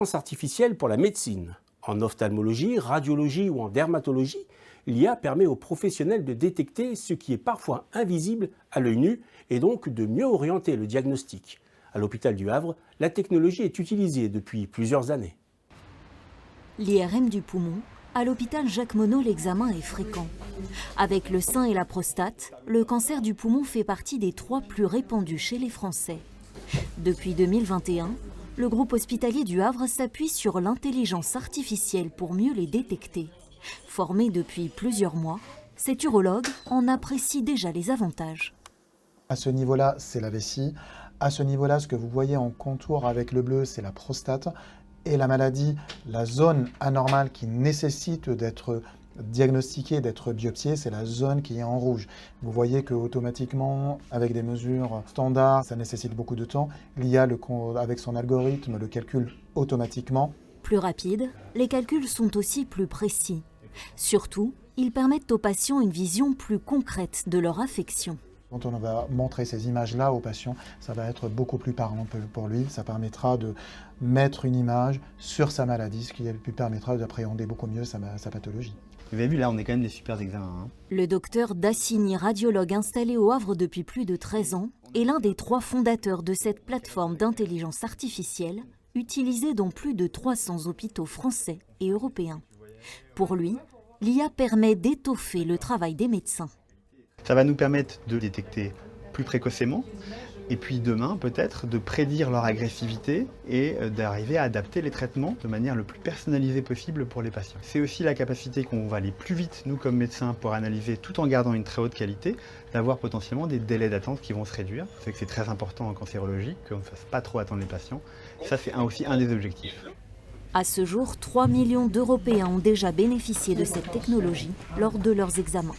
Artificielle pour la médecine. En ophtalmologie, radiologie ou en dermatologie, l'IA permet aux professionnels de détecter ce qui est parfois invisible à l'œil nu et donc de mieux orienter le diagnostic. À l'hôpital du Havre, la technologie est utilisée depuis plusieurs années. L'IRM du poumon, à l'hôpital Jacques Monod, l'examen est fréquent. Avec le sein et la prostate, le cancer du poumon fait partie des 3 plus répandus chez les Français. Depuis 2021, le groupe hospitalier du Havre s'appuie sur l'intelligence artificielle pour mieux les détecter. Formé depuis plusieurs mois, cet urologue en apprécie déjà les avantages. À ce niveau-là, c'est la vessie. À ce niveau-là, ce que vous voyez en contour avec le bleu, c'est la prostate. Et la maladie, la zone anormale qui nécessite d'être diagnostiquée, d'être biopsiée, c'est la zone qui est en rouge. Vous voyez qu'automatiquement, avec des mesures standards, ça nécessite beaucoup de temps. L'IA, avec son algorithme, le calcule automatiquement. Plus rapide, les calculs sont aussi plus précis. Surtout, ils permettent aux patients une vision plus concrète de leur affection. Quand on va montrer ces images-là au patient, ça va être beaucoup plus parlant pour lui. Ça permettra de mettre une image sur sa maladie, ce qui lui permettra d'appréhender beaucoup mieux sa pathologie. Vous avez vu, là, on est quand même des super examens. Le docteur Dassigny, radiologue installé au Havre depuis plus de 13 ans, est l'un des 3 fondateurs de cette plateforme d'intelligence artificielle, utilisée dans plus de 300 hôpitaux français et européens. Pour lui, l'IA permet d'étoffer le travail des médecins. Ça va nous permettre de détecter plus précocement et puis demain peut-être de prédire leur agressivité et d'arriver à adapter les traitements de manière le plus personnalisée possible pour les patients. C'est aussi la capacité qu'on va aller plus vite, nous comme médecins, pour analyser tout en gardant une très haute qualité, d'avoir potentiellement des délais d'attente qui vont se réduire. C'est que c'est très important en cancérologie qu'on ne fasse pas trop attendre les patients. Ça, c'est aussi un des objectifs. À ce jour, 3 millions d'Européens ont déjà bénéficié de cette technologie lors de leurs examens.